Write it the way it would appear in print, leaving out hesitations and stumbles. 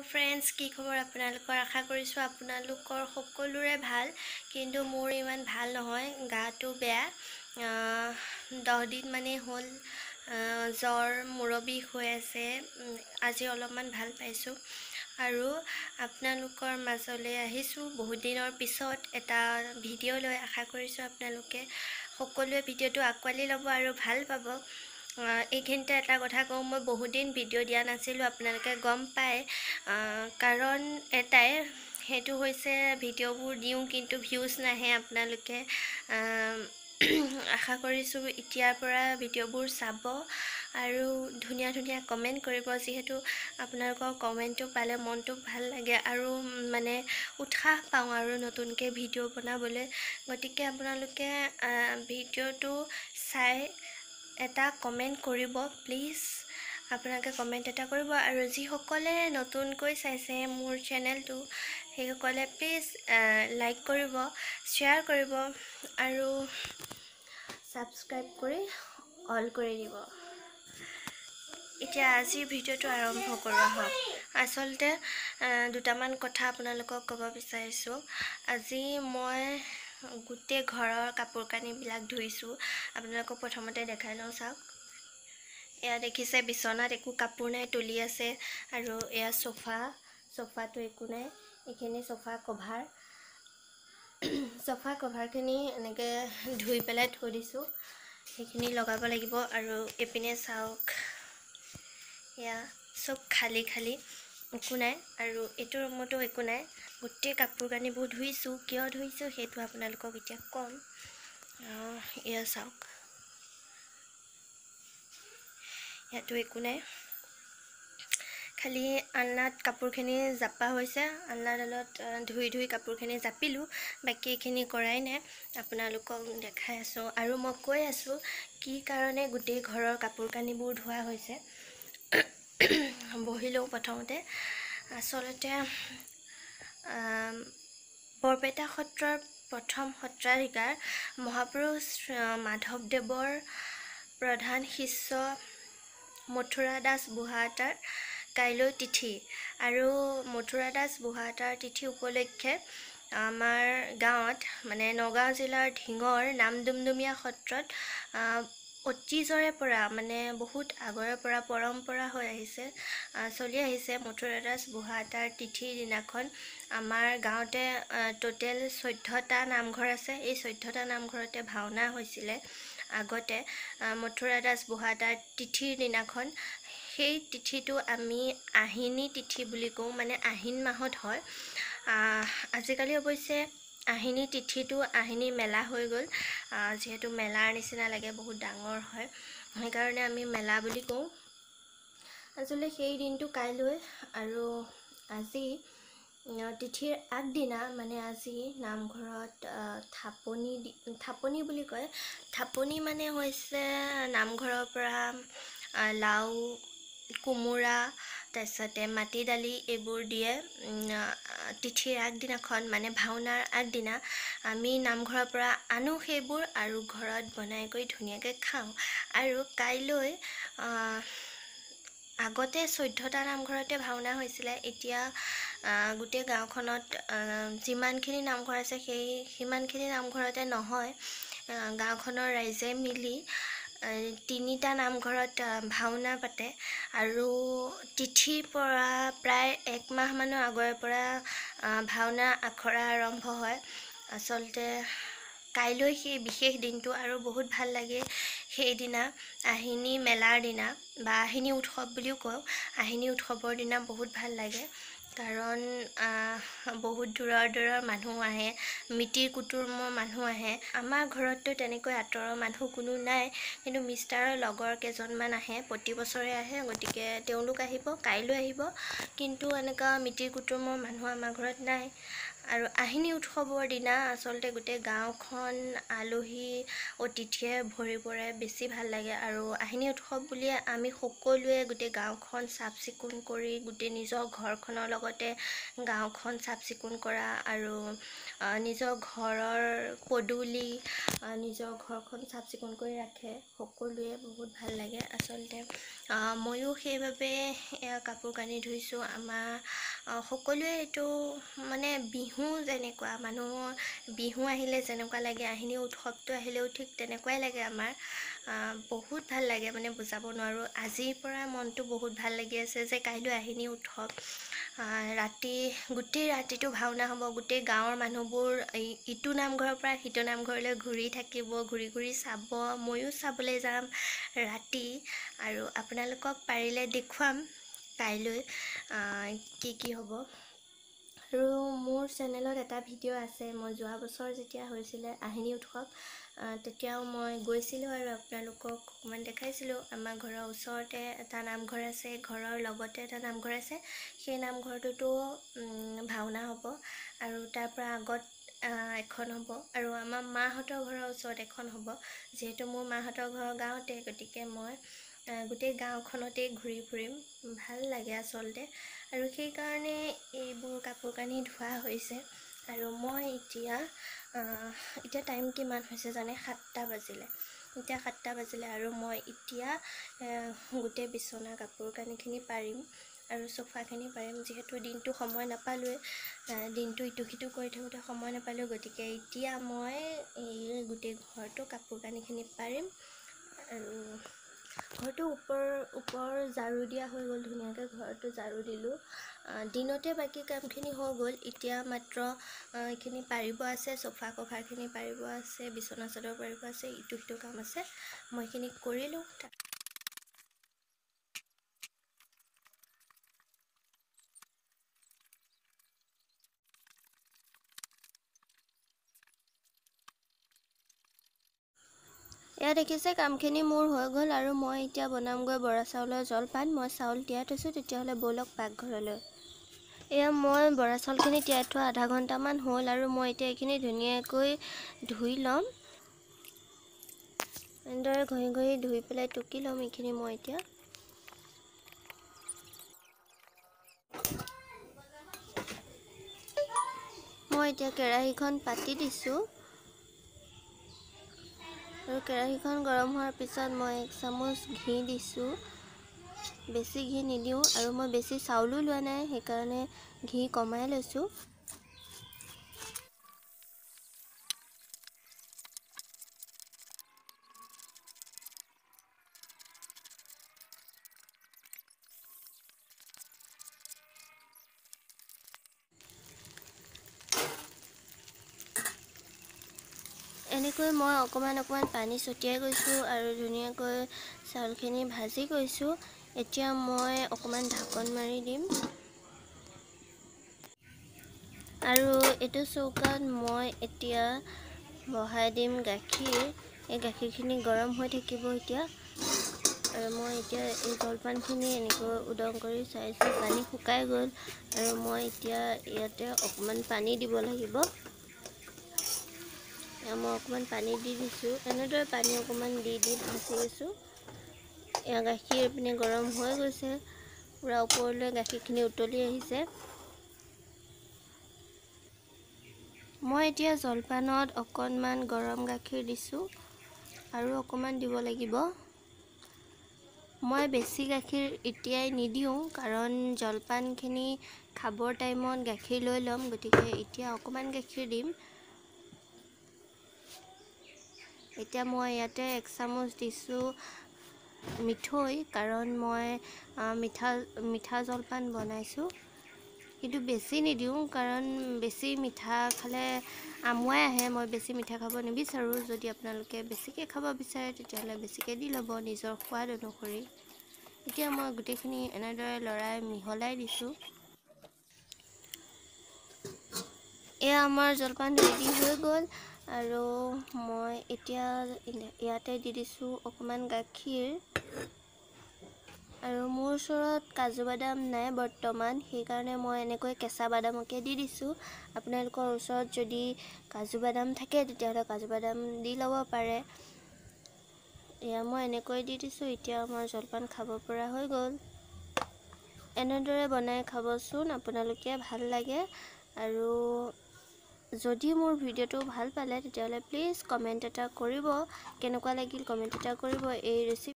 Friends কি খবৰ আপোনালোকৰ আশা কৰিছোঁ আপোনালোকৰ সকলোৰে ভাল কিন্তু মোৰ ইমান ভাল নহয় গাটো বেয়া 10 দিন মানে হ'ল জ্বৰ মূৰৰ বিষ হৈ আছে আজি অলপমান ভাল পাইছোঁ আৰু আপোনালোকৰ মাজলৈ আহিছোঁ বহুত দিনৰ পিছত এটা ভিডিঅ' লৈ আশা কৰিছোঁ আপোনালোকে সকলোৱে ভিডিঅ'টো আঁকোৱালি ল'ব আৰু ভাল পাব এইখিনিতে এটা কথা কওঁ মই বহুত দিন ভিডিঅ' দিয়া নাছিলোঁ আপোনালোকে গম পায় কাৰণ এটাই সেইটো হৈছে ভিডিঅ'বোৰ দিওঁ কিন্তু ভিউজ নাহে আপোনালোকে আশা কৰিছোঁ এতিয়াৰ পৰা ভিডিঅ'বোৰ চাব আৰু ধুনীয়া ধুনীয়া কমেণ্ট কৰিব যিহেতু আপোনালোকৰ কমেণ্টটো পালে মনটো ভাল লাগে আৰু মানে উৎসাহ পাওঁ আৰু নতুনকৈ ভিডিঅ' বনাবলৈ গতিকে আপোনালোকে ভিডিঅ'টো চাই এটা কমেণ্ট কৰিব প্লিজ আপোনালোকে কমেণ্ট এটা কৰিব আৰু যিসকলে নতুনকৈ চাইছে মোৰ চেনেলটো সেইসকলে প্লিজ লাইক কৰিব শ্বেয়াৰ কৰিব আৰু ছাবস্ক্ৰাইব কৰি অল কৰি দিব এতিয়া আজিৰ ভিডিঅ'টো আৰম্ভ কৰোঁ আহক আচলতে দুটামান কথা আপোনালোকক ক'ব বিচাৰিছোঁ আজি মই গোটেই ঘৰৰ কাপোৰ কানিবিলাক ধুইছোঁ আপোনালোকক প্ৰথমতে দেখাই লওঁ চাওক এয়া দেখিছে বিচনাত একো কাপোৰ নাই তুলি আছে আৰু এয়া সোফাটো একো নাই এইখিনি সোফা কভাৰখিনি এনেকৈ ধুই পেলাই থৈ দিছোঁ সেইখিনি লগাব লাগিব আৰু এইপিনে চাওক এয়া চব খালী একো নাই আৰু এইটো ৰুমতো একো নাই গোটেই কাপোৰ কানিবোৰ ধুইছোঁ কিয় ধুইছোঁ সেইটো আপোনালোকক এতিয়া ক'ম এয়া চাওক ইয়াতো একো নাই খালি আলনাত কাপোৰখিনি জাপা হৈছে আলনাডালত ধুই কাপোৰখিনি জাপিলোঁ বাকী এইখিনি কৰাই নাই আপোনালোকক দেখাই আছোঁ আৰু মই কৈ আছোঁ কি কাৰণে গোটেই ঘৰৰ কাপোৰ কানিবোৰ ধোৱা হৈছে বহিলোঁ প্ৰথমতে আচলতে বৰপেটা সত্ৰৰ প্ৰথম সত্ৰাধিকাৰ মহাপুৰুষ মাধৱদেৱৰ প্ৰধান শিষ্য মথুৰা দাস বুঢ়াতাৰ কাইলৈ তিথি আৰু মথুৰা দাস বুঢ়াতাৰ তিথি উপলক্ষে আমাৰ গাঁৱত মানে নগাঁও জিলাৰ ঢিঙৰ নামডুমডুমীয়া সত্ৰত অতীজৰে পৰা মানে বহুত আগৰে পৰা পৰম্পৰা হৈ আহিছে চলি আহিছে মথুৰা দাস বুঢ়াতাৰ তিথিৰ দিনাখন আমাৰ গাঁৱতে টোটেল 14টা নামঘৰ আছে এই 14টা নামঘৰতে ভাওনা হৈছিলে আগতে মথুৰা দাস বুঢ়াতাৰ তিথিৰ দিনাখন সেই তিথিটো আমি আহিনী তিথি বুলি কওঁ মানে আহিন মাহত হয় আজিকালি অৱশ্যে আহিনী তিথিটো আহিনী মেলা হৈ গ'ল যিহেতু মেলাৰ নিচিনা লাগে বহুত ডাঙৰ হয় সেইকাৰণে আমি মেলা বুলি কওঁ আচলতে সেই দিনটো কাইলৈ আৰু আজি তিথিৰ আগদিনা মানে আজি নামঘৰত থাপনি বুলি কয় থাপনি মানে হৈছে নামঘৰৰ পৰা লাও কোমোৰা তাৰপিছতে মাটি দালি এইবোৰ দিয়ে তিথিৰ আগদিনাখন মানে ভাওনাৰ আগদিনা আমি নামঘৰৰ পৰা আনো সেইবোৰ আৰু ঘৰত বনাই কৰি ধুনীয়াকৈ খাওঁ আৰু কাইলৈ আগতে 14টা নামঘৰতে ভাওনা হৈছিলে এতিয়া গোটেই গাঁওখনত যিমানখিনি নামঘৰ আছে সিমানখিনি নামঘৰতে নহয় গাঁওখনৰ ৰাইজে মিলি 3টা নামঘৰত ভাওনা পাতে আৰু তিথিৰ পৰা প্ৰায় 1 মাহমানৰ আগৰে পৰা ভাওনা আখৰা আৰম্ভ হয় আচলতে কাইলৈ সেই বিশেষ দিনটো আৰু বহুত ভাল লাগে সেইদিনা আহিনী মেলাৰ দিনা বা আহিনী উৎসৱ বুলিও কওঁ আহিনী উৎসৱৰ দিনা বহুত ভাল লাগে কাৰণ বহুত দূৰৰ মানুহ আহে মিতিৰ কুটুমৰ মানুহ আহে আমাৰ ঘৰততো তেনেকৈ আঁতৰৰ মানুহ কোনো নাই কিন্তু মিষ্টাৰৰ লগৰ কেইজনমান আহে প্ৰতি বছৰে আহে গতিকে তেওঁলোক আহিব কাইলৈ আহিব কিন্তু এনেকুৱা মিতিৰ কুটুমৰ মানুহ আমাৰ ঘৰত নাই আৰু আহিনী উৎসৱৰ দিনা আচলতে গোটেই গাঁওখন আলহী অতিথিয়ে ভৰি পৰে বেছি ভাল লাগে। আৰু আহিনী উৎসৱ বুলিয়ে আমি সকলোৱে গোটেই গাঁওখন চাফ চিকুণ কৰি গোটেই নিজৰ ঘৰখনৰ লগতে গাঁওখন চাফ চিকুণ কৰা আৰু নিজৰ ঘৰৰ পদূলি নিজৰ ঘৰখন চাফ চিকুণ কৰি ৰাখে সকলোৱে। বহুত ভাল লাগে আচলতে। ময়ো সেইবাবে কাপোৰ কানি ধুইছোঁ। আমাৰ সকলোৱে এইটো মানে বিহু যেনেকুৱা মানুহৰ বিহু আহিলে যেনেকুৱা লাগে আহিনী উৎসৱটো আহিলেও ঠিক তেনেকুৱাই লাগে আমাৰ। বহুত ভাল লাগে মানে বুজাব নোৱাৰোঁ। আজিৰ পৰা মনটো বহুত ভাল লাগি আছে যে কাইলৈ আহিনী উৎসৱ। ৰাতি গোটেই ৰাতিটো ভাওনা হ'ব। গোটেই গাঁৱৰ মানুহবোৰ ইটো নামঘৰৰ পৰা সিটো নামঘৰলৈ ঘূৰি থাকিব, ঘূৰি ঘূৰি চাব। ময়ো চাবলৈ যাম ৰাতি। আৰু আপোনালোকক পাৰিলে দেখুৱাম কাইলৈ কি কি হ'ব। আৰু মোৰ চেনেলত এটা ভিডিঅ' আছে। মই যোৱা বছৰ যেতিয়া হৈছিলে আহিনী উৎসৱ তেতিয়াও মই গৈছিলোঁ আৰু আপোনালোকক অকণমান দেখাইছিলোঁ। আমাৰ ঘৰৰ ওচৰতে এটা নামঘৰ আছে, ঘৰৰ লগতে এটা নামঘৰ আছে। সেই নামঘৰটোতো ভাওনা হ'ব আৰু তাৰ পৰা আগত এখন হ'ব আৰু আমাৰ মাহঁতৰ ঘৰৰ ওচৰত এখন হ'ব। যিহেতু মোৰ মাহঁতৰ ঘৰৰ গাঁৱতে, গতিকে মই গোটেই গাঁওখনতেই ঘূৰি ফুৰিম। ভাল লাগে আচলতে। আৰু সেইকাৰণে এইবোৰ কাপোৰ কানি ধোৱা হৈছে। আৰু মই এতিয়া টাইম কিমান হৈছে জানে? 7টা বাজিলে। এতিয়া 7টা বাজিলে আৰু মই এতিয়া গোটেই বিচনা কাপোৰ কানিখিনি পাৰিম আৰু চোফাখিনি পাৰিম। যিহেতু দিনটো সময় নাপালোৱে, দিনটো ইটো সিটো কৰি থাকোঁতে সময় নাপালোঁ। গতিকে এতিয়া মই এই গোটেই ঘৰটো কাপোৰ কানিখিনি পাৰিম। আৰু ঘৰটো ওপৰ ঝাৰু দিয়া হৈ গ'ল। ধুনীয়াকৈ ঘৰটো ঝাৰু দিলোঁ। দিনতে বাকী কামখিনি হৈ গ'ল। এতিয়া মাত্ৰ এইখিনি পাৰিব আছে, চোফা কভাৰখিনি পাৰিব আছে, বিচনা চাদৰ পাৰিব আছে, ইটো সিটো কাম আছে। মই এইখিনি কৰিলোঁ। এয়া দেখিছে কামখিনি মোৰ হৈ গ'ল আৰু মই এতিয়া বনামগৈ বৰা চাউলৰ জলপান। মই চাউল তিয়াই থৈছোঁ। তেতিয়াহ'লে ব'লক পাকঘৰলৈ। এয়া মই বৰা চাউলখিনি তিয়াই থোৱা আধা ঘণ্টামান হ'ল আৰু মই এতিয়া এইখিনি ধুনীয়াকৈ ধুই ল'ম। এনেদৰে ঘঁহি ঘঁহি ধুই পেলাই টুকি ল'ম এইখিনি মই এতিয়া। মই এতিয়া কেৰাহীখন পাতি দিছোঁ আৰু কেৰাহীখন গৰম হোৱাৰ পিছত মই 1 চামুচ ঘি দিছোঁ। বেছি ঘি নিদিওঁ আৰু মই বেছি চাউলো লোৱা নাই, সেইকাৰণে ঘি কমাই লৈছোঁ। এনেকৈ মই অকণমান পানী ছটিয়াই গৈছোঁ আৰু ধুনীয়াকৈ চাউলখিনি ভাজি গৈছোঁ। এতিয়া মই অকণমান ঢাকন মাৰি দিম আৰু এইটো চৌকাত মই এতিয়া বহাই দিম গাখীৰ। এই গাখীৰখিনি গৰম হৈ থাকিব এতিয়া। আৰু মই এতিয়া এই জলপানখিনি এনেকৈ উদং কৰি চাইছোঁ, পানী শুকাই গ'ল আৰু মই এতিয়া ইয়াতে অকণমান পানী দিব লাগিব। মই অকণমান পানী দি দিছোঁ। এনেদৰে পানী অকণমান দি ভাজি গৈছোঁ। এয়া গাখীৰ এইপিনে গৰম হৈ গৈছে, পূৰা ওপৰলৈ গাখীৰখিনি উতলি আহিছে। মই এতিয়া জলপানত অকণমান গৰম গাখীৰ দিছোঁ আৰু অকণমান দিব লাগিব। মই বেছি গাখীৰ এতিয়াই নিদিওঁ, কাৰণ জলপানখিনি খাবৰ টাইমত গাখীৰ লৈ ল'ম। গতিকে এতিয়া অকণমান গাখীৰ দিম। এতিয়া মই ইয়াতে 1 চামুচ দিছোঁ মিঠৈ, কাৰণ মই মিঠা জলপান বনাইছোঁ। কিন্তু বেছি নিদিওঁ, কাৰণ বেছি মিঠা খালে আমুৱাই আহে। মই বেছি মিঠা খাব নিবিচাৰোঁ। যদি আপোনালোকে বেছিকৈ খাব বিচাৰে তেতিয়াহ'লে বেছিকৈ দি ল'ব নিজৰ সোৱাদ অনুসৰি। এতিয়া মই গোটেইখিনি এনেদৰে লৰাই মিহলাই দিছোঁ। এয়া আমাৰ জলপান ৰেডি হৈ গ'ল আৰু মই এতিয়া ইয়াতে দি দিছোঁ অকণমান গাখীৰ। আৰু মোৰ ওচৰত কাজু বাদাম নাই বৰ্তমান, সেইকাৰণে মই এনেকৈ কেঁচা বাদামকে দি দিছোঁ। আপোনালোকৰ ওচৰত যদি কাজু বাদাম থাকে তেতিয়াহ'লে কাজু বাদাম দি ল'ব পাৰে। এয়া মই এনেকৈ দি দিছোঁ। এতিয়া আমাৰ জলপান খাব পৰা হৈ গ'ল। এনেদৰে বনাই খাবচোন, আপোনালোকে ভাল লাগে। আৰু যদি মোৰ ভিডিঅ'টো ভাল পালে তেতিয়াহ'লে প্লিজ কমেণ্ট এটা কৰিব, কেনেকুৱা লাগিল কমেণ্ট এটা কৰিব। এই ৰেচিপি